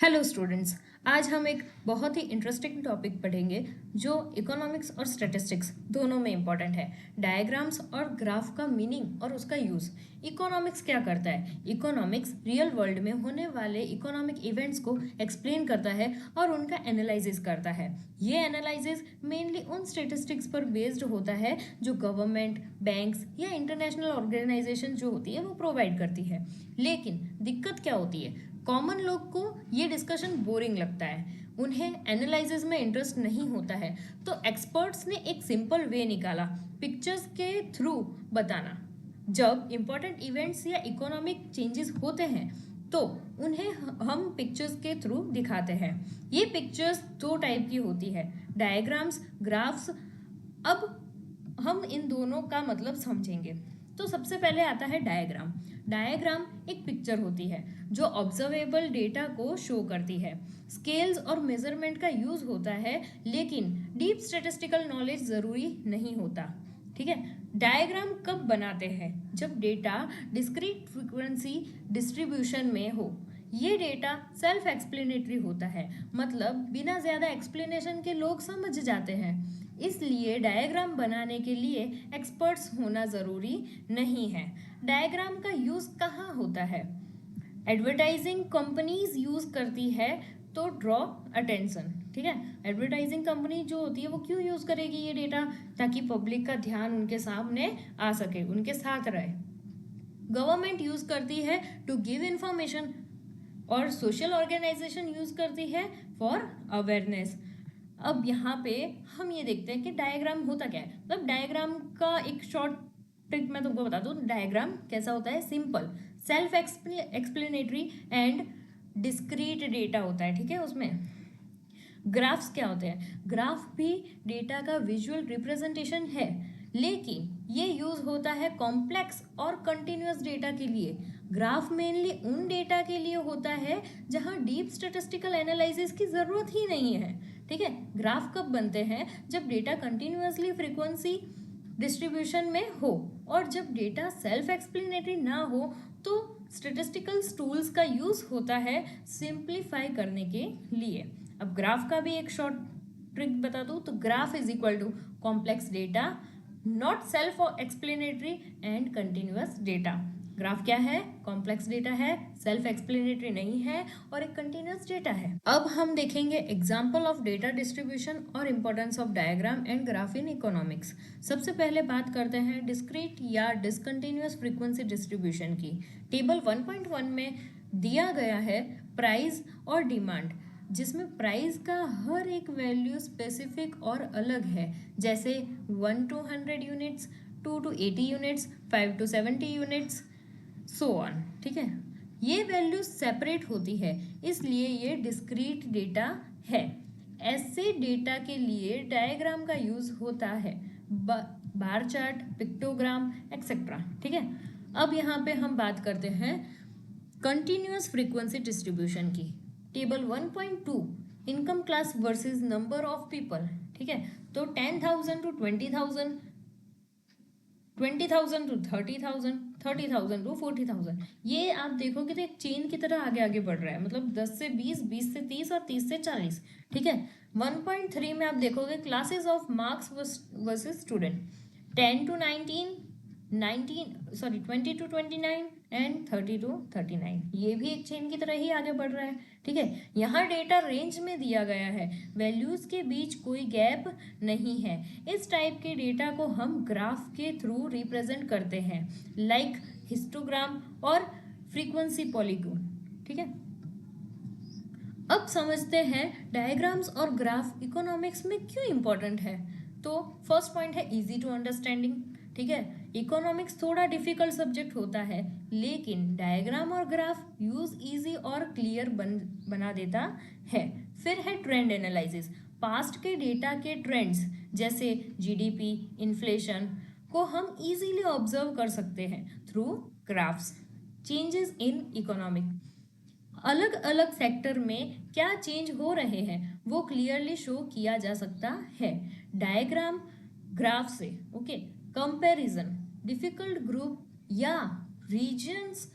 Hello students. आज हम एक बहुत ही इंटरेस्टिंग टॉपिक पढ़ेंगे जो इकोनॉमिक्स और स्टैटिस्टिक्स दोनों में इम्पॉर्टेंट है। डायग्राम्स और ग्राफ का मीनिंग और उसका यूज़। इकोनॉमिक्स क्या करता है? इकोनॉमिक्स रियल वर्ल्ड में होने वाले इकोनॉमिक इवेंट्स को एक्सप्लेन करता है और उनका एनालिसिस करता है। ये एनालिसिस मेनली उन स्टैटिस्टिक्स पर बेस्ड होता है जो गवर्नमेंट, बैंक्स या इंटरनेशनल ऑर्गेनाइजेशन जो होती है वो प्रोवाइड करती है। लेकिन दिक्कत क्या होती है? कॉमन लोग को ये डिस्कशन बोरिंग लगता है, उन्हें एनालिसिस में इंटरेस्ट नहीं होता है। तो एक्सपर्ट्स ने एक सिंपल वे निकाला, पिक्चर्स के थ्रू बताना। जब इंपॉर्टेंट इवेंट्स या इकोनॉमिक चेंजेस होते हैं तो उन्हें हम पिक्चर्स के थ्रू दिखाते हैं। ये पिक्चर्स दो टाइप की होती है, डायग्राम्स, ग्राफ्स। अब हम इन दोनों का मतलब समझेंगे। तो सबसे पहले आता है डायग्राम। डायग्राम एक पिक्चर होती है जो ऑब्जर्वेबल डेटा को शो करती है। स्केल्स और मेजरमेंट का यूज होता है, लेकिन डीप स्टैटिस्टिकल नॉलेज जरूरी नहीं होता। ठीक है। डायग्राम कब बनाते हैं? जब डेटा डिस्क्रीट फ्रीक्वेंसी डिस्ट्रीब्यूशन में हो। ये डेटा सेल्फ एक्सप्लेनेटरी होता है, मतलब बिना ज़्यादा एक्सप्लेनेशन के लोग समझ जाते हैं। इसलिए डायग्राम बनाने के लिए एक्सपर्ट्स होना ज़रूरी नहीं है। डायग्राम का यूज़ कहाँ होता है? एडवर्टाइजिंग कंपनीज यूज़ करती है तो ड्रॉ अटेंशन। ठीक है। एडवर्टाइजिंग कंपनी जो होती है वो क्यों यूज़ करेगी ये डेटा? ताकि पब्लिक का ध्यान उनके सामने आ सके, उनके साथ रहे। गवर्नमेंट यूज़ करती है टू गिव इंफॉर्मेशन और सोशल ऑर्गेनाइजेशन यूज़ करती है फॉर अवेयरनेस। अब यहाँ पे हम ये देखते हैं कि डायग्राम होता क्या है। मतलब डायग्राम का एक शॉर्ट ट्रिक मैं तुमको बता दूँ। डायग्राम कैसा होता है? Simple, self explanatory and discrete data होता है। ठीक है। उसमें ग्राफ्स क्या होते हैं? ग्राफ भी डेटा का विजुअल रिप्रेजेंटेशन है, लेकिन ये यूज होता है कॉम्प्लेक्स और कंटिन्यूअस डेटा के लिए। ग्राफ मेनली उन डेटा के लिए होता है जहां डीप स्टैटिस्टिकल एनालिसिस की जरूरत ही नहीं है। ठीक है। ग्राफ कब बनते हैं? जब डेटा कंटिन्यूअसली फ्रीक्वेंसी डिस्ट्रीब्यूशन में हो और जब डेटा सेल्फ एक्सप्लेनेटरी ना हो तो स्टैटिस्टिकल टूल्स का यूज होता है सिंप्लीफाई करने के लिए। अब ग्राफ का भी एक शॉर्ट ट्रिक बता दूं तो graph is equal to complex data, not self explanatory and continuous data. Graph क्या है? कॉम्प्लेक्स डेटा है, सेल्फ एक्सप्लेनेटरी नहीं है और एक कंटिन्यूअस डेटा है। अब हम देखेंगे एग्जांपल ऑफ डेटा डिस्ट्रीब्यूशन और importance of diagram and graph in economics. सबसे पहले बात करते हैं डिस्क्रीट या डिसकंटिन्यूअस फ्रीक्वेंसी डिस्ट्रीब्यूशन की। टेबल 1.1 में दिया गया है प्राइस और डिमांड, जिसमें प्राइस का हर एक वैल्यू स्पेसिफिक और अलग है, जैसे 1 to 100 units, 2 to 80 units, 5 to 70 units, so on. ठीक है। ये वैल्यू सेपरेट होती है, इसलिए ये डिस्क्रीट डेटा है। ऐसे डेटा के लिए डायग्राम का यूज होता है, बार चार्ट, पिक्टोग्राम एक्सेट्रा। ठीक है। अब यहाँ पे हम बात करते हैं कंटिन्यूअस फ्रीक्वेंसी डिस्ट्रीब्यूशन की। Table 1.2 income class versus number of people. ठीक है। तो 10,000 to 20,000, 20,000 to 30,000, 30,000 to 40,000। ये आप देखोगे तो एक चेन की तरह आगे आगे बढ़ रहा है, मतलब 10 से 20, 20 से 30 और 30 से 40। ठीक है। 1.3 में आप देखोगे classes of marks versus student, 10 to 19, 20 to 29 and 30 to 39। ये भी एक चेन की तरह ही आगे बढ़ रहा है। ठीक है। यहाँ डेटा रेंज में दिया गया है, वैल्यूज के बीच कोई गैप नहीं है। इस टाइप के डेटा को हम ग्राफ के थ्रू रिप्रेजेंट करते हैं, लाइक हिस्टोग्राम और फ्रीक्वेंसी पॉलीगॉन। ठीक है। अब समझते हैं डायग्राम्स और ग्राफ इकोनॉमिक्स में क्यों इंपॉर्टेंट है। तो फर्स्ट पॉइंट है इजी टू अंडरस्टैंडिंग। ठीक है। इकोनॉमिक्स थोड़ा डिफिकल्ट सब्जेक्ट होता है, लेकिन डायग्राम और ग्राफ यूज इजी और क्लियर बना देता है। फिर है ट्रेंड एनालिसिस। पास्ट के डेटा के ट्रेंड्स जैसे जीडीपी, इन्फ्लेशन को हम इजीली ऑब्जर्व कर सकते हैं through graphs. Changes in economic, अलग अलग सेक्टर में क्या चेंज हो रहे हैं वो क्लियरली शो किया जा सकता है डायग्राम ग्राफ से। ओके। कंपैरिजन, डिफिकल्ट ग्रुप या रीजन्स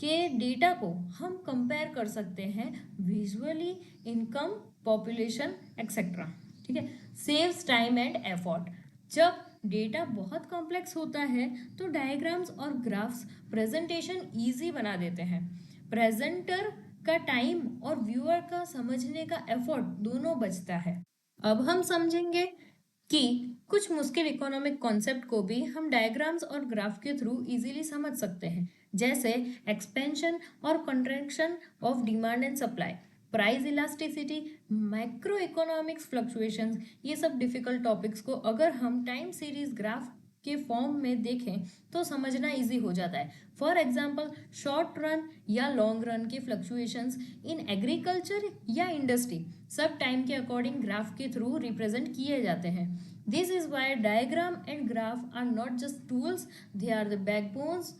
के डेटा को हम कंपेयर कर सकते हैं विजुअली, इनकम, पॉपुलेशन एक्सेट्रा। ठीक है, सेव्स टाइम एंड एफर्ट। जब डेटा बहुत कॉम्प्लेक्स होता है तो डायग्राम्स और ग्राफ्स प्रेजेंटेशन इजी बना देते हैं। प्रेजेंटर का टाइम और व्यूअर का समझने का एफर्ट दोनों बचता है। अब हम समझेंगे कि कुछ मुश्किल इकोनॉमिक कॉन्सेप्ट को भी हम डायग्राम्स और ग्राफ के थ्रू इजीली समझ सकते हैं, जैसे एक्सपेंशन और contraction of demand and supply, price elasticity, macro economics fluctuations. ये सब डिफिकल्ट टॉपिक्स को अगर हम टाइम सीरीज ग्राफ के फॉर्म में देखें तो समझना इजी हो जाता है। फॉर एग्जाम्पल, शॉर्ट रन या लॉन्ग रन के फ्लक्चुएशंस इन एग्रीकल्चर या इंडस्ट्री सब टाइम के अकॉर्डिंग ग्राफ के थ्रू रिप्रेजेंट किए जाते हैं। This is why diagram and graph are not just tools, they are the backbones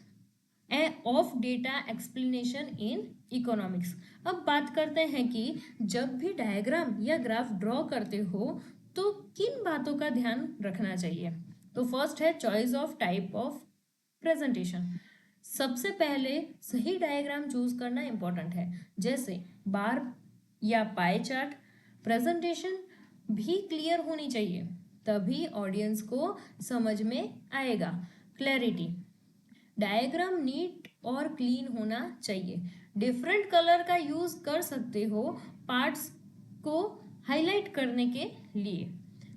of data explanation in economics. अब बात करते हैं कि जब भी डायग्राम या ग्राफ ड्रॉ करते हो तो किन बातों का ध्यान रखना चाहिए। तो फर्स्ट है choice of type of presentation. सबसे पहले सही डायग्राम चूज करना इंपॉर्टेंट है, जैसे बार या पाई चार्ट। प्रेजेंटेशन भी क्लियर होनी चाहिए, तभी ऑडियंस को समझ में आएगा। क्लैरिटी, डायग्राम नीट और क्लीन होना चाहिए। डिफरेंट कलर का यूज कर सकते हो पार्ट्स को हाईलाइट करने के लिए।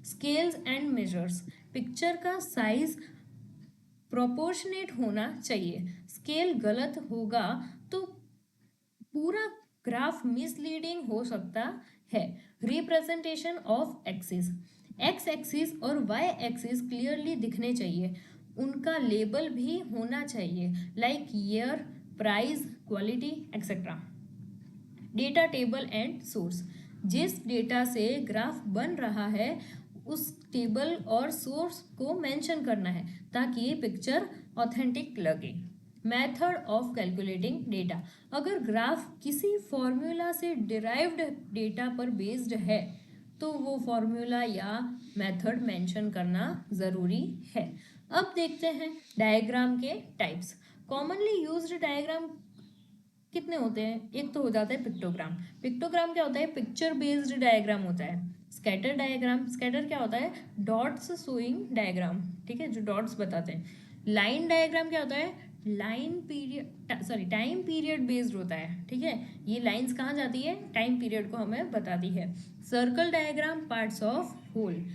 स्केल्स एंड मेजर्स, पिक्चर का साइज प्रोपोर्शनेट होना चाहिए। स्केल गलत होगा तो पूरा ग्राफ मिसलीडिंग हो सकता है। Representation of axis, x axis और वाई एक्सिस क्लियरली दिखने चाहिए। उनका लेबल भी होना चाहिए, like year, price, quality etcetera. Data table and source, जिस डेटा से ग्राफ बन रहा है उस टेबल और सोर्स को मेंशन करना है ताकि पिक्चर ऑथेंटिक लगे। मेथड ऑफ कैलकुलेटिंग डेटा, अगर ग्राफ किसी फॉर्मूला से डिराइव्ड डेटा पर बेस्ड है तो वो फॉर्मूला या मेथड मेंशन करना ज़रूरी है। अब देखते हैं डायग्राम के टाइप्स। कॉमनली यूज्ड डायग्राम कितने होते हैं। एक तो हो जाता है पिक्टोग्राम। पिक्टोग्राम क्या होता है, पिक्चर बेस्ड डायग्राम होता है। स्कैटर डायग्राम, स्कैटर क्या होता है, डॉट्स शोइंग डायग्राम, ठीक है, जो डॉट्स बताते हैं। लाइन डायग्राम क्या होता है, line period time period based होता है, ठीक है, ये लाइंस कहाँ जाती है, टाइम पीरियड को हमें बताती है। Circle diagram, parts of whole.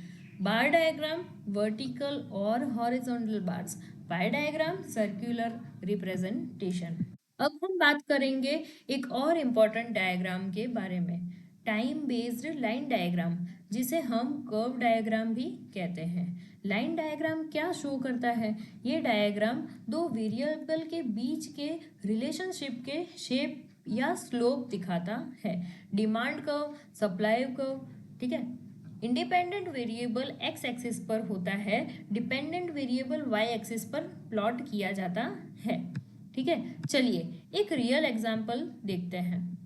Bar diagram, vertical और horizontal bars. Pie diagram, circular representation. अब हम बात करेंगे एक और इम्पॉर्टेंट डायग्राम के बारे में, टाइम बेस्ड लाइन डायग्राम, जिसे हम कर्व डायग्राम भी कहते हैं। लाइन डायग्राम क्या शो करता है, ये डायग्राम दो वेरिएबल के बीच के रिलेशनशिप के शेप या स्लोप दिखाता है। डिमांड कर्व, सप्लाई कर्व, ठीक है। इंडिपेंडेंट वेरिएबल एक्स एक्सिस पर होता है, डिपेंडेंट वेरिएबल वाई एक्सिस पर प्लॉट किया जाता है। ठीक है, चलिए एक रियल एग्जाम्पल देखते हैं।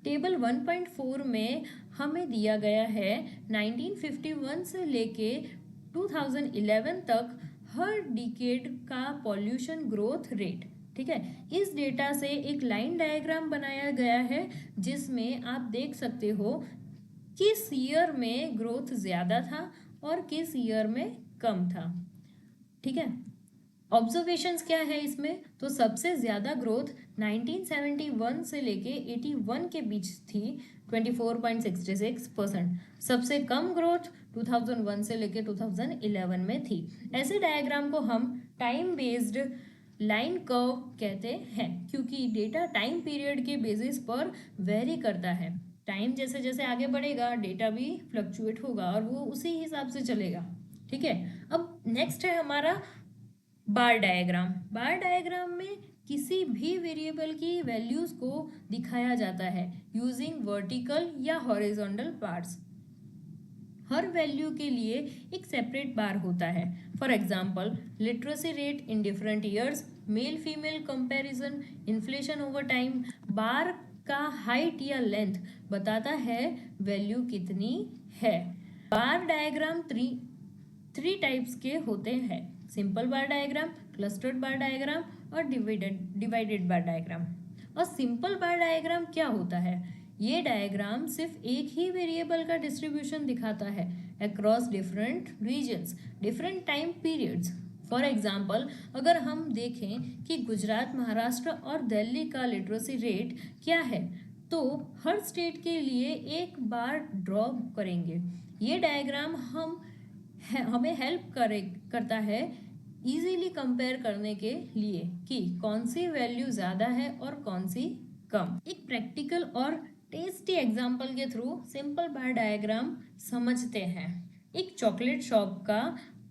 टेबल 1.4 में हमें दिया गया है 1951 से लेके 2011 तक हर डिकेड का पॉल्यूशन ग्रोथ रेट। ठीक है, इस डेटा से एक लाइन डायग्राम बनाया गया है जिसमें आप देख सकते हो किस ईयर में ग्रोथ ज़्यादा था और किस ईयर में कम था। ठीक है, ऑब्जर्वेशंस क्या है इसमें, तो सबसे ज़्यादा ग्रोथ 1971 से लेके 81 के बीच थी, 24.66%। सबसे कम ग्रोथ 2001 से लेके 2011 में थी। ऐसे डायग्राम को हम टाइम बेस्ड लाइन कर्व कहते हैं क्योंकि डेटा टाइम पीरियड के बेसिस पर वेरी करता है। टाइम जैसे जैसे आगे बढ़ेगा डेटा भी फ्लक्चुएट होगा और वो उसी हिसाब से चलेगा। ठीक है, अब नेक्स्ट है हमारा बार डायग्राम। बार डायग्राम में किसी भी वेरिएबल की वैल्यूज को दिखाया जाता है यूजिंग वर्टिकल या हॉरिजॉन्टल बार्स। हर वैल्यू के लिए एक सेपरेट बार होता है। For example, literacy rate in different years, male female comparison, inflation over time. Bar का हाइट या लेंथ बताता है वैल्यू कितनी है। बार डायग्राम थ्री टाइप्स के होते हैं, सिंपल बार डायग्राम, क्लस्टर्ड बार डायग्राम और डिवाइडेड बार डायग्राम। और सिंपल बार डायग्राम क्या होता है? ये डायग्राम सिर्फ एक ही वेरिएबल का डिस्ट्रीब्यूशन दिखाता है across different regions, different time periods. For example, अगर हम देखें कि गुजरात, महाराष्ट्र और दिल्ली का लिटरेसी रेट क्या है, तो हर स्टेट के लिए एक बार ड्रॉ करेंगे। ये डायग्राम हमें हेल्प करता है इजीली कंपेयर करने के लिए कि कौन सी वैल्यू ज़्यादा है और कौन सी कम। एक प्रैक्टिकल और टेस्टी एग्जाम्पल के थ्रू सिंपल बार डायग्राम समझते हैं। एक चॉकलेट शॉप का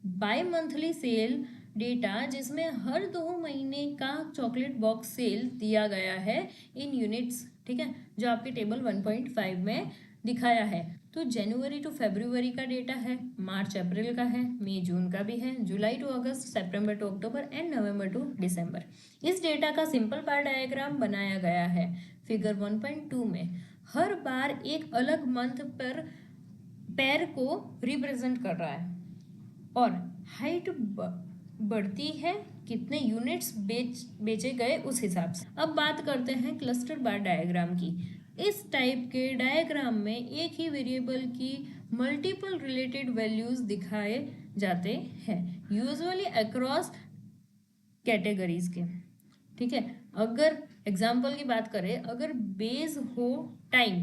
बाय मंथली सेल डेटा, जिसमें हर 2 महीने का चॉकलेट बॉक्स सेल दिया गया है इन यूनिट्स, ठीक है, जो आपके टेबल 1.5 में दिखाया है। तो जनवरी टू फरवरी का डेटा है, मार्च अप्रैल का है, मई जून का भी है, जुलाई टू अगस्त, सितंबर टू अक्टूबर एंड नवंबर टू दिसंबर। इस डेटा का सिंपल बार डायग्राम बनाया गया है फिगर 1.2 में। हर बार एक अलग मंथ पर पैर को रिप्रेजेंट कर रहा है और हाइट बढ़ती है कितने यूनिट्स बेचे गए उस हिसाब से। अब बात करते हैं क्लस्टर बार डायग्राम की। इस टाइप के डायग्राम में एक ही वेरिएबल की मल्टीपल रिलेटेड वैल्यूज दिखाए जाते हैं, यूजुअली अक्रॉस कैटेगरीज के, ठीक है। अगर एग्जाम्पल की बात करें, अगर बेस हो टाइम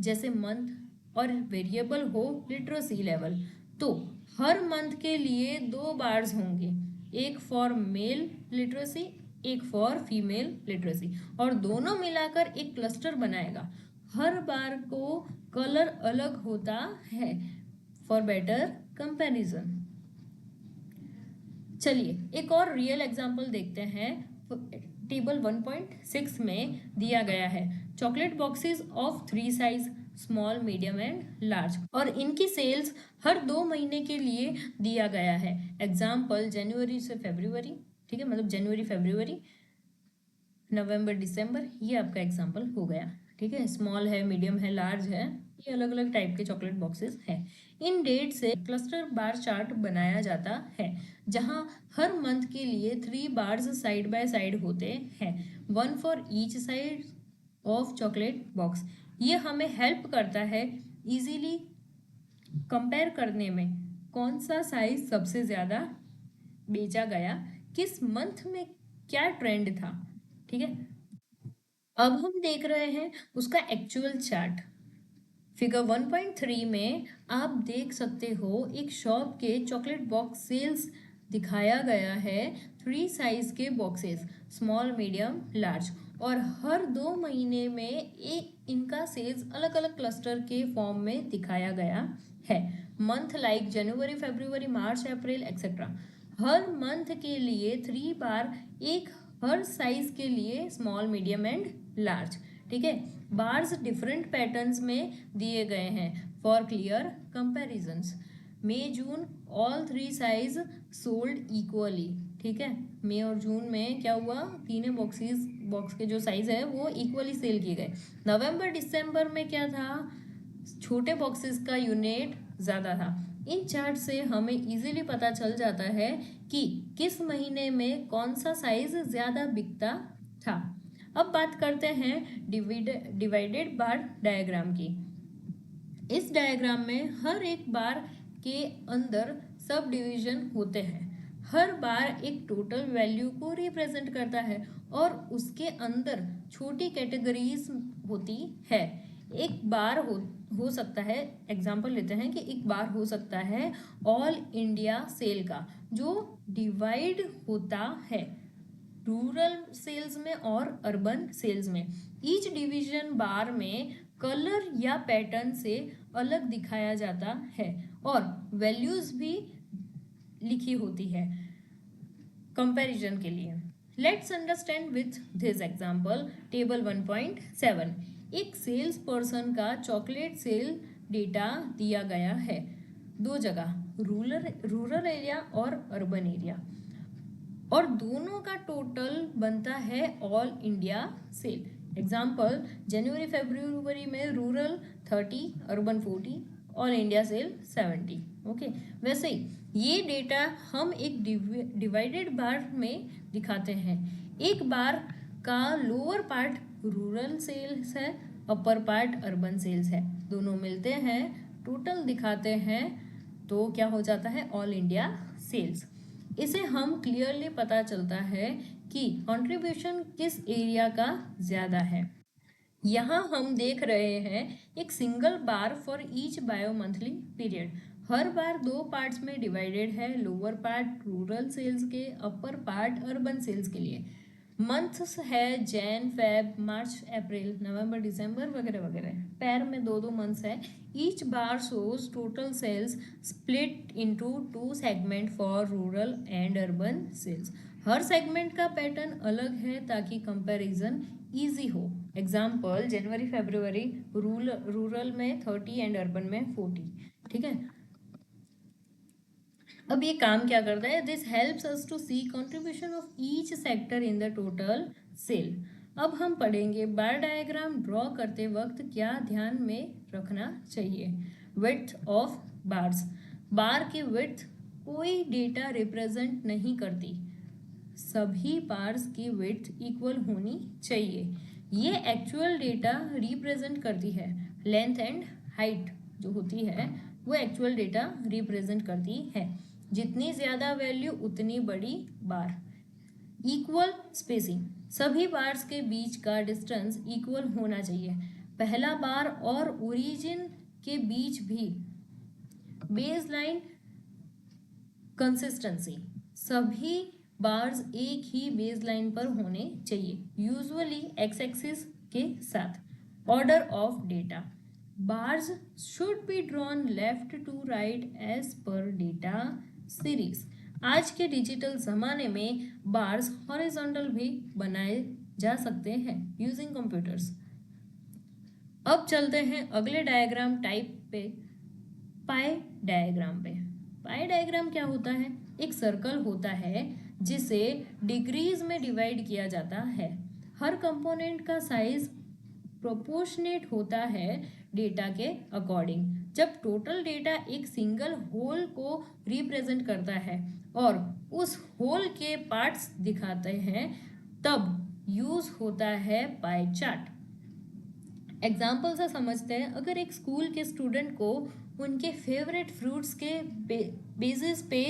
जैसे मंथ और वेरिएबल हो लिटरेसी लेवल, तो हर मंथ के लिए 2 बार्स होंगे, एक फॉर मेल लिटरेसी, एक फॉर फीमेल लिटरेसी, और दोनों मिलाकर एक क्लस्टर बनाएगा। हर बार को कलर अलग होता है फॉर बेटर कंपैरिजन। चलिए एक और रियल एग्जांपल देखते हैं। टेबल 1.6 में दिया गया है chocolate boxes of 3 size, small, medium and large, और इनकी सेल्स हर 2 महीने के लिए दिया गया है। एग्जाम्पल जनवरी से फरवरी, ठीक है, मतलब जनवरी फरवरी, नवंबर दिसंबर, ये आपका एग्जाम्पल हो गया, ठीक है। स्मॉल है, मीडियम है, लार्ज है, ये अलग अलग टाइप के चॉकलेट बॉक्सेस हैं। इन डेट से क्लस्टर बार चार्ट बनाया जाता है, जहां हर मंथ के लिए 3 बार्स साइड बाय साइड होते हैं, 1 for each side of chocolate box. ये हमें हेल्प करता है इजीली कंपेयर करने में कौन सा साइज सबसे ज़्यादा बेचा गया, किस मंथ में क्या ट्रेंड था, ठीक है। अब हम देख रहे हैं उसका एक्चुअल चार्ट। फिगर 1.3 में आप देख सकते हो एक शॉप के चॉकलेट बॉक्स सेल्स दिखाया गया है, 3 साइज के बॉक्सेस, स्मॉल, मीडियम, लार्ज, और हर 2 महीने में एक इनका सेल्स अलग अलग क्लस्टर के फॉर्म में दिखाया गया है। मंथ लाइक जनवरी, फरवरी, मार्च, अप्रैल एक्सेट्रा। हर मंथ के लिए 3 बार, एक हर साइज के लिए स्मॉल, मीडियम एंड लार्ज, ठीक है। बार्स डिफरेंट पैटर्न्स में दिए गए हैं for clear comparisons. May June all 3 size sold equally, ठीक है। मई और जून में क्या हुआ, तीनों बॉक्स के जो साइज है वो इक्वली सेल किए गए। नवंबर दिसंबर में क्या था, छोटे बॉक्सेस का यूनिट ज़्यादा था। इन चार्ट से हमें इजीली पता चल जाता है कि किस महीने में कौन सा साइज ज़्यादा बिकता था। अब बात करते हैं डिवाइडेड बार डायग्राम की। इस डायग्राम में हर एक बार के अंदर सब डिवीजन होते हैं। हर बार एक टोटल वैल्यू को रिप्रेजेंट करता है और उसके अंदर छोटी कैटेगरीज होती है। एक बार हो सकता है, एग्जाम्पल लेते हैं कि एक बार हो सकता है ऑल इंडिया सेल का, जो डिवाइड होता है रूरल सेल्स में और अर्बन सेल्स में। ईच डिवीजन बार में कलर या पैटर्न से अलग दिखाया जाता है और वैल्यूज भी लिखी होती है कंपैरिजन के लिए। Let's understand with this example. Table 1.7, एक सेल्स पर्सन का चॉकलेट सेल डेटा दिया गया है 2 जगह, रूरल एरिया और अर्बन एरिया, और दोनों का टोटल बनता है ऑल इंडिया सेल। एग्जाम्पल जनवरी फरवरी में rural 30, urban 40, all India sale 70। Okay, वैसे ही ये डेटा हम एक डिवाइडेड बार में दिखाते हैं। एक बार का लोअर पार्ट रूरल सेल्स है, अपर पार्ट अर्बन सेल्स है, दोनों मिलते हैं, टोटल दिखाते हैं, तो क्या हो जाता है ऑल इंडिया सेल्स। इसे हम क्लियरली पता चलता है कि कंट्रीब्यूशन किस एरिया का ज़्यादा है। यहाँ हम देख रहे हैं एक single bar for each bimonthly period. हर बार दो पार्ट्स में डिवाइडेड है, लोअर पार्ट रूरल सेल्स के, अपर पार्ट अर्बन सेल्स के लिए। मंथ्स है जैन, फेब, मार्च, अप्रैल, नवंबर, दिसंबर वगैरह वगैरह। पैर में दो दो मंथ्स है। Each bar shows total sales split into two segment for rural and urban sales. हर सेगमेंट का पैटर्न अलग है ताकि कंपैरिजन इजी हो। एग्जाम्पल जनवरी फरवरी रूरल में 30 एंड अर्बन में 40। ठीक है, अब ये काम क्या करता है, this helps us to see contribution of each sector in the total sale. अब हम पढ़ेंगे बार डायग्राम ड्रॉ करते वक्त क्या ध्यान में रखना चाहिए। विड्थ ऑफ बार्स, बार की विड्थ कोई डेटा रिप्रेजेंट नहीं करती, सभी बार्स की विड्थ इक्वल होनी चाहिए। ये एक्चुअल डेटा रिप्रेजेंट करती है। लेंथ एंड हाइट जो होती है वो एक्चुअल डेटा रिप्रेजेंट करती है। जितनी ज़्यादा वैल्यू उतनी बड़ी बार। इक्वल स्पेसिंग, सभी बार्स के बीच का डिस्टेंस इक्वल होना चाहिए। पहला बार और ओरिजिन के बीच भी बेस लाइन कंसिस्टेंसी, सभी बार्स एक ही बेस लाइन पर होने चाहिए, यूजुअली एक्स एक्सिस के साथ। Order of data, bars should be drawn left to right as per data series. आज के डिजिटल ज़माने में बार्स हॉरिजॉन्टल भी बनाए जा सकते हैं यूजिंग कंप्यूटर्स। अब चलते हैं अगले डायग्राम टाइप पे, पाई डायग्राम पे। पाई डायग्राम क्या होता है, एक सर्कल होता है जिसे डिग्रीज में डिवाइड किया जाता है। हर कंपोनेंट का साइज प्रोपोर्शनेट होता है डेटा के अकॉर्डिंग। जब टोटल डेटा एक सिंगल होल को रिप्रेजेंट करता है और उस होल के पार्ट्स दिखाते हैं तब यूज होता है पाई चार्ट। एग्जाम्पल से समझते हैं, अगर एक स्कूल के स्टूडेंट को उनके फेवरेट फ्रूट्स के बेसिस पे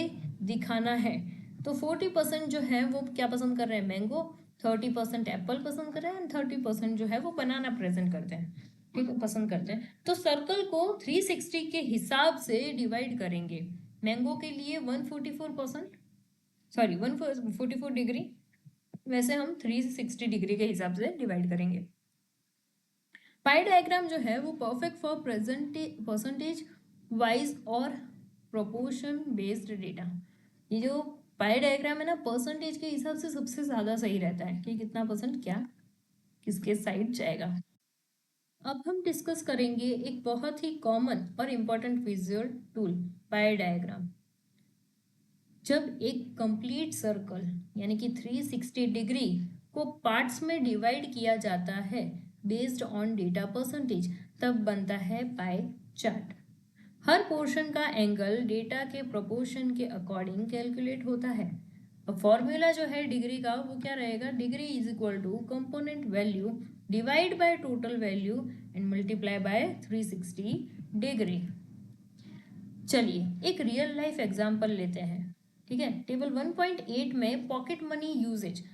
दिखाना है तो 40% जो है वो क्या पसंद कर रहे हैं, मैंगो, 30% एप्पल पसंद कर रहे हैं एंड 30% जो है वो बनाना प्रेजेंट करते हैं, ठीक है, पसंद करते हैं। तो सर्कल को 360 के हिसाब से डिवाइड करेंगे। मैंगो के लिए 144%, सॉरी 144 डिग्री, वैसे हम 360 डिग्री के हिसाब से डिवाइड करेंगे। पाई डायग्राम जो है वो परफेक्ट फॉर परसेंटेज वाइज और प्रोपोर्शन बेस्ड डेटा। ये जो पाई डायग्राम है ना, परसेंटेज के हिसाब से सबसे ज़्यादा सही रहता है कि कितना परसेंट क्या किसके साइड जाएगा। अब हम डिस्कस करेंगे एक बहुत ही कॉमन और इम्पॉर्टेंट विजुअल टूल, पाई डायग्राम। जब एक कंप्लीट सर्कल यानी कि 360 डिग्री को पार्ट्स में डिवाइड किया जाता है बेस्ड ऑन डेटा परसेंटेज, तब बनता है पाई चार्ट। हर पोर्शन का एंगल डेटा के प्रोपोर्शन के अकॉर्डिंग कैलकुलेट होता है। अब फॉर्मूला जो है डिग्री का वो क्या रहेगा, degree is equal to component value divide by total value and multiply by 360 degree. चलिए एक रियल लाइफ एग्जांपल लेते हैं, ठीक है। टेबल 1.8 में pocket money usages.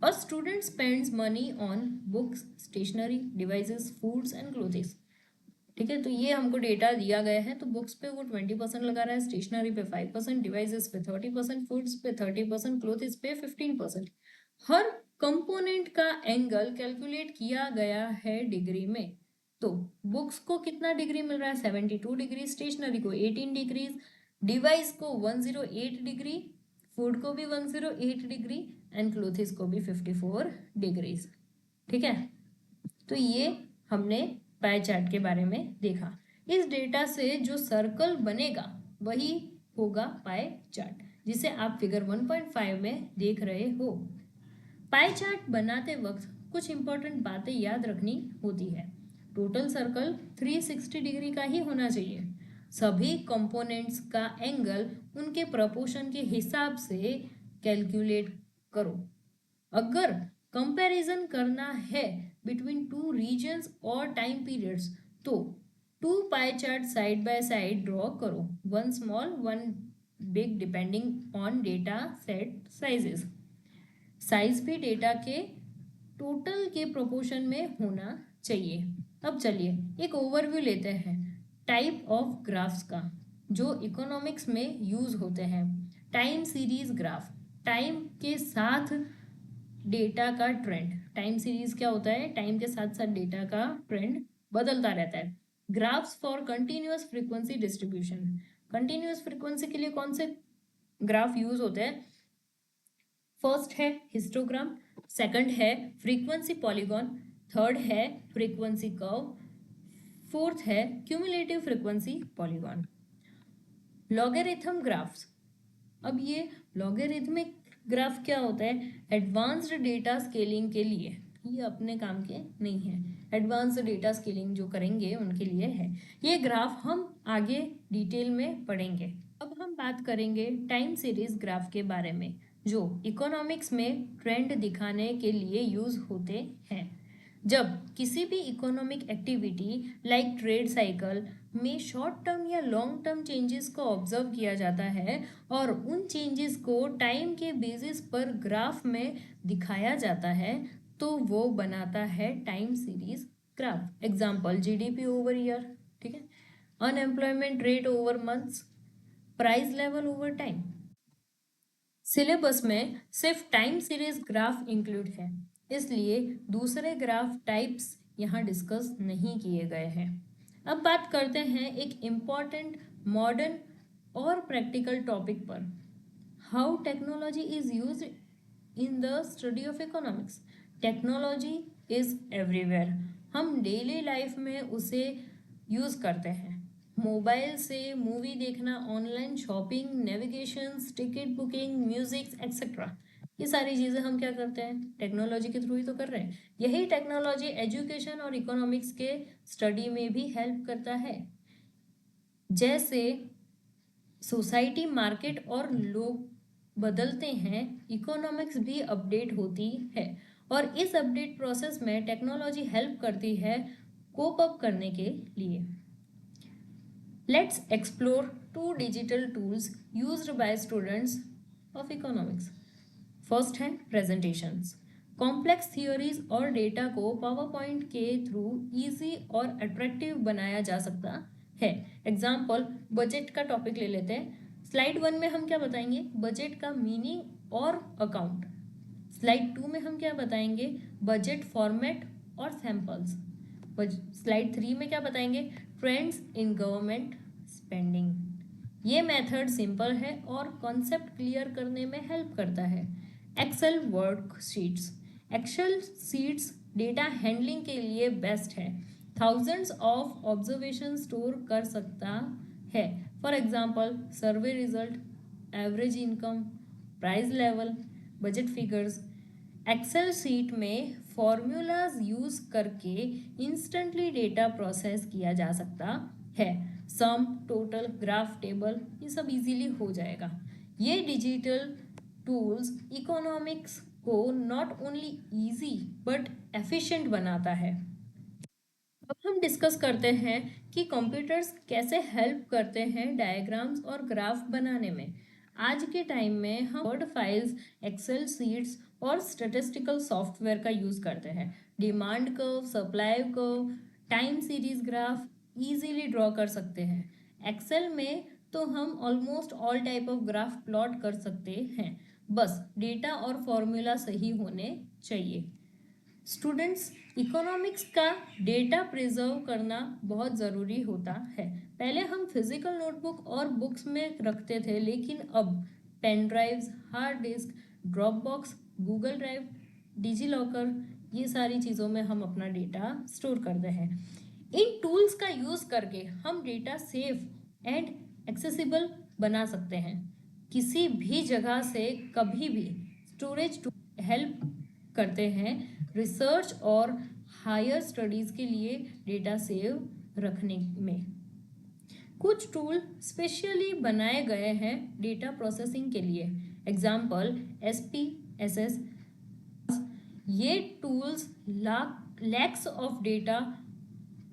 A student spends money on books, stationery, devices, foods and clothes. ठीक है, तो ये हमको डेटा दिया गया है। तो बुक्स पे वो 20% लगा रहा है, स्टेशनरी पे 5%, डिवाइसेस पे 30%, फूड्स पे 30%, क्लोथ्स पे 15%। हर कंपोनेंट का एंगल कैलकुलेट किया गया है डिग्री में। तो बुक्स को कितना डिग्री मिल रहा है, 72 डिग्री, स्टेशनरी को 18 डिग्रीज, डिवाइस को 108 डिग्री, फूड को भी 108 डिग्री एंड क्लोथिस को भी 54 डिग्रीज। ठीक है, तो ये हमने पाई चार्ट के बारे में देखा। इस डेटा से जो सर्कल बनेगा वही होगा पाई चार्ट, जिसे आप फिगर 1.5 में देख रहे हो। पाई चार्ट बनाते वक्त कुछ इंपॉर्टेंट बातें याद रखनी होती है। टोटल सर्कल 360 डिग्री का ही होना चाहिए। सभी कंपोनेंट्स का एंगल उनके प्रोपोर्शन के हिसाब से कैलकुलेट करो। अगर कंपैरिजन करना है बिटवीन टू रीजन्स और टाइम पीरियड्स तो two pie chart side by side draw करो, one small one big depending on data set sizes. Size भी डेटा के टोटल के प्रोपोर्शन में होना चाहिए। अब चलिए एक ओवरव्यू लेते हैं टाइप ऑफ ग्राफ्स का जो इकोनॉमिक्स में यूज होते हैं। टाइम सीरीज ग्राफ, टाइम के साथ डेटा का ट्रेंड। टाइम सीरीज क्या होता है? टाइम के साथ साथ डेटा का ट्रेंड बदलता रहता है। Graphs for continuous frequency distribution, continuous frequency के लिए कौन से ग्राफ यूज होते हैं? फर्स्ट है हिस्टोग्राम, सेकंड है फ्रीक्वेंसी पॉलीगॉन, थर्ड है फ्रीक्वेंसी कर्व, फोर्थ है cumulative frequency polygon. Logarithm graphs, अब ये लॉगरिथमिक ग्राफ क्या होता है? एडवांस्ड डेटा स्केलिंग के लिए, ये अपने काम के नहीं है, एडवांस्ड डेटा स्केलिंग जो करेंगे उनके लिए है ये ग्राफ। हम आगे डिटेल में पढ़ेंगे। अब हम बात करेंगे टाइम सीरीज ग्राफ के बारे में जो इकोनॉमिक्स में ट्रेंड दिखाने के लिए यूज होते हैं। जब किसी भी economic activity like trade cycle में शॉर्ट टर्म या लॉन्ग टर्म चेंजेस को ऑब्जर्व किया जाता है और उन चेंजेस को टाइम के बेसिस पर ग्राफ में दिखाया जाता है तो वो बनाता है time series graph. Example GDP over year, ठीक है, unemployment rate over months, price level over time. Syllabus में सिर्फ टाइम सीरीज ग्राफ इंक्लूड है इसलिए दूसरे ग्राफ टाइप्स यहाँ डिस्कस नहीं किए गए हैं। अब बात करते हैं एक इम्पॉर्टेंट मॉडर्न और प्रैक्टिकल टॉपिक पर, how technology is used in the study of economics. Technology is everywhere, हम डेली लाइफ में उसे यूज करते हैं। मोबाइल से मूवी देखना, online shopping, navigation, ticket booking, music etcetera, ये सारी चीज़ें हम क्या करते हैं? टेक्नोलॉजी के थ्रू ही तो कर रहे हैं। यही टेक्नोलॉजी एजुकेशन और इकोनॉमिक्स के स्टडी में भी हेल्प करता है। जैसे सोसाइटी, मार्केट और लोग बदलते हैं, इकोनॉमिक्स भी अपडेट होती है और इस अपडेट प्रोसेस में टेक्नोलॉजी हेल्प करती है कोप अप करने के लिए। Let's explore two digital tools used by students of economics. First है presentations. कॉम्प्लेक्स थियोरीज और डेटा को पावरपॉइंट के थ्रू इजी और अट्रैक्टिव बनाया जा सकता है। एग्जाम्पल बजट का टॉपिक ले लेते हैं। स्लाइड 1 में हम क्या बताएंगे? बजट का मीनिंग और अकाउंट। स्लाइड 2 में हम क्या बताएंगे? बजट फॉर्मेट और सैम्पल्स। स्लाइड 3 में क्या बताएंगे? Trends in government spending. ये मेथड सिंपल है और कॉन्सेप्ट क्लियर करने में हेल्प करता है। Excel worksheets, Excel sheets data handling के लिए बेस्ट है। थाउजेंड्स ऑफ ऑब्जर्वेशन स्टोर कर सकता है। For example survey result, average income, price level, budget figures. Excel sheet में फॉर्मूलाज यूज करके इंस्टेंटली डेटा प्रोसेस किया जा सकता है। सम, टोटल, ग्राफ, टेबल, ये सब इजीली हो जाएगा। ये डिजिटल टूल्स इकोनॉमिक्स को not only easy but efficient बनाता है। अब हम डिस्कस करते हैं कि कंप्यूटर्स कैसे हेल्प करते हैं डायग्राम्स और ग्राफ बनाने में। आज के टाइम में हम वर्ड फाइल्स, एक्सेल शीट्स और स्टैटिस्टिकल सॉफ्टवेयर का यूज़ करते हैं। Demand curve, supply curve, time series graph easily draw कर सकते हैं। एक्सेल में तो हम almost all type of graph plot कर सकते हैं, बस डेटा और फॉर्मूला सही होने चाहिए। स्टूडेंट्स, इकोनॉमिक्स का डेटा प्रिजर्व करना बहुत ज़रूरी होता है। पहले हम फिजिकल नोटबुक और बुक्स में रखते थे लेकिन अब pen drives, hard disk, Dropbox, Google drive, DigiLocker, ये सारी चीज़ों में हम अपना डेटा स्टोर करते हैं। इन टूल्स का यूज़ करके हम डेटा सेफ एंड एक्सेसिबल बना सकते हैं। किसी भी जगह से कभी भी स्टोरेज हेल्प करते हैं रिसर्च और हायर स्टडीज़ के लिए डेटा सेव रखने में। कुछ टूल स्पेशली बनाए गए हैं डेटा प्रोसेसिंग के लिए। एग्जाम्पल SPSS, ये tools lakhs of data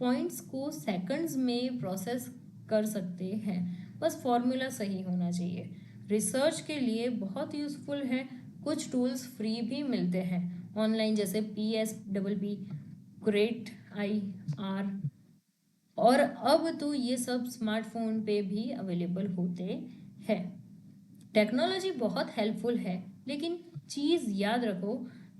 points को सेकंड्स में प्रोसेस कर सकते हैं, बस फॉर्मूला सही होना चाहिए। रिसर्च के लिए बहुत यूज़फुल है। कुछ टूल्स फ्री भी मिलते हैं ऑनलाइन, जैसे PSPP, ग्रेट IR, और अब तो ये सब स्मार्टफोन पे भी अवेलेबल होते हैं। टेक्नोलॉजी बहुत हेल्पफुल है, लेकिन चीज़ याद रखो,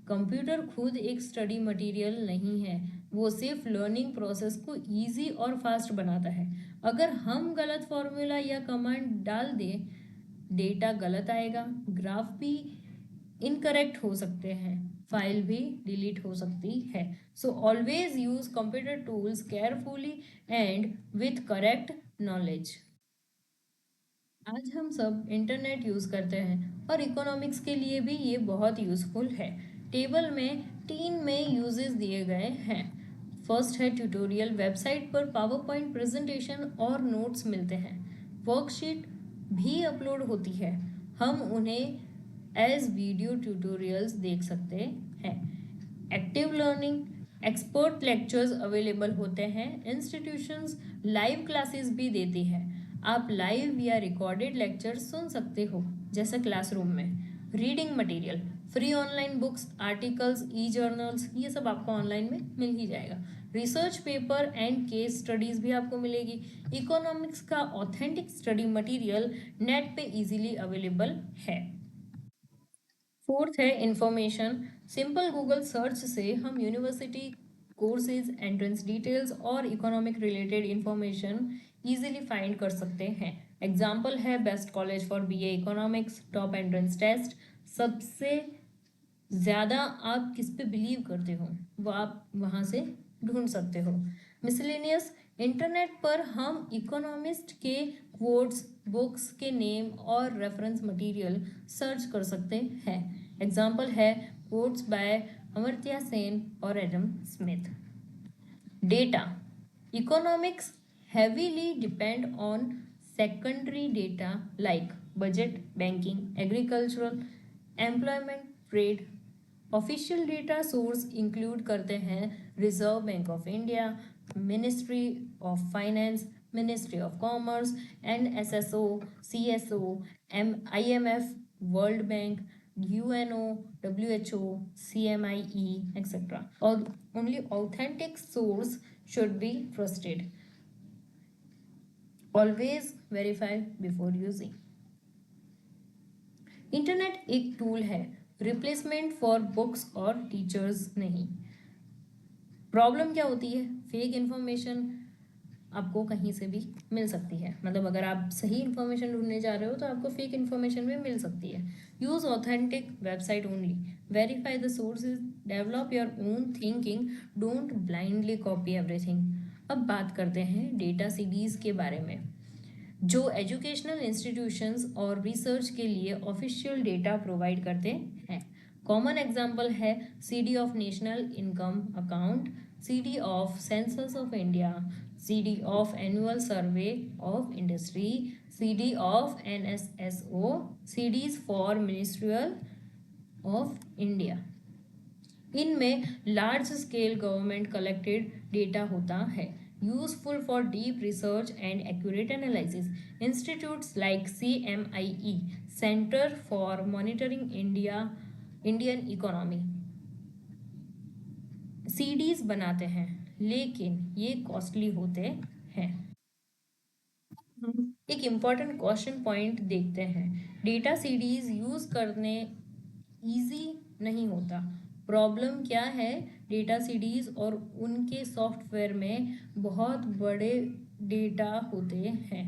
कंप्यूटर खुद एक स्टडी मटेरियल नहीं है। वो सिर्फ लर्निंग प्रोसेस को इजी और फास्ट बनाता है। अगर हम गलत फॉर्मूला या कमांड डाल दें, डेटा गलत आएगा, ग्राफ भी इनकरेक्ट हो सकते हैं, फाइल भी डिलीट हो सकती है। So always use computer tools carefully and with correct knowledge. आज हम सब इंटरनेट यूज़ करते हैं और इकोनॉमिक्स के लिए भी ये बहुत यूज़फुल है। टेबल में 3 यूजेस दिए गए हैं। फर्स्ट है ट्यूटोरियल। वेबसाइट पर पावर पॉइंट प्रेजेंटेशन और नोट्स मिलते हैं। वर्कशीट भी अपलोड होती है, हम उन्हें एज वीडियो ट्यूटोरियल्स देख सकते हैं। Active learning, expert lectures available होते हैं। इंस्टीट्यूशंस लाइव क्लासेस भी देती है, आप लाइव या रिकॉर्डेड लेक्चर सुन सकते हो, जैसे क्लासरूम में। Reading material, free online books, articles, e journals, ये सब आपको ऑनलाइन में मिल ही जाएगा। Research paper and case studies भी आपको मिलेगी। इकोनॉमिक्स का ऑथेंटिक स्टडी मटेरियल नेट पे इजीली अवेलेबल है। फोर्थ है इंफॉर्मेशन। सिंपल गूगल सर्च से हम यूनिवर्सिटी कोर्सेज, एंट्रेंस डिटेल्स और economic related information easily find कर सकते हैं। एग्जाम्पल है best college for BA economics, top entrance test. सबसे ज़्यादा आप किस पे बिलीव करते हो वो आप वहाँ से ढूंढ सकते हो। मिसलेनियस, इंटरनेट पर हम इकोनॉमिस्ट के कोट्स, बुक्स के नेम और रेफरेंस मटेरियल सर्च कर सकते हैं। एग्जाम्पल है कोट्स बाय अमर्त्य सेन और Adam Smith. Data, economics heavily depend on secondary data like budget, banking, agricultural, employment, trade। Official data source include करते हैं reserve bank of India, ministry of finance, ministry of commerce, NSSO, CSO, IMF, world bank, UNO, WHO, CMIE, etc. Only authentic source should be trusted. Always verify before using. Internet एक tool है, replacement for books और teachers नहीं। Problem क्या होती है? Fake information आपको कहीं से भी मिल सकती है। मतलब अगर आप सही इंफॉर्मेशन ढूंढने जा रहे हो तो आपको फेक इंफॉर्मेशन भी मिल सकती है। Use authentic website only, verify the sources, develop your own thinking, don't blindly copy everything. अब बात करते हैं डेटा सीरीज के बारे में, जो एजुकेशनल इंस्टीट्यूशंस और रिसर्च के लिए ऑफिशियल डेटा प्रोवाइड करते हैं। कॉमन एग्जांपल है CD of national income account, CD of census of India, CD of annual survey of industry, CD of NSSO, CDs for ministerial of India. इनमें large scale government collected data होता है, useful for deep research and accurate analysis. Institutes like CMIE, Center for Monitoring Indian Economy, CDs बनाते हैं, लेकिन ये costly होते हैं। हम एक इम्पॉर्टेंट क्वेश्चन पॉइंट देखते हैं। डेटा सीडीज यूज करने इजी नहीं होता। प्रॉब्लम क्या है? डेटा सीडीज और उनके सॉफ्टवेयर में बहुत बड़े डेटा होते हैं।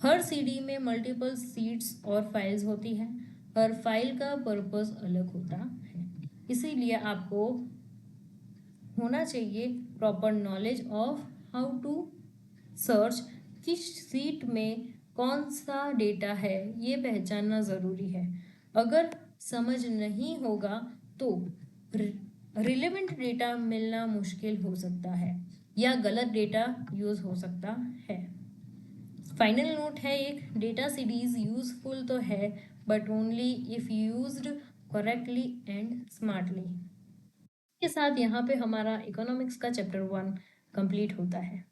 हर सीडी में मल्टीपल सीट्स और फाइल्स होती हैं। हर फाइल का पर्पस अलग होता है, इसीलिए आपको होना चाहिए proper knowledge of how to search, किस सीट में कौन सा डेटा है ये पहचानना ज़रूरी है। अगर समझ नहीं होगा तो रिलेवेंट डेटा मिलना मुश्किल हो सकता है या गलत डेटा यूज़ हो सकता है। फाइनल नोट है एक, डेटा सीरीज यूजफुल तो है but only if used correctly and smartly. के साथ यहाँ पे हमारा इकोनॉमिक्स का चैप्टर 1 कंप्लीट होता है।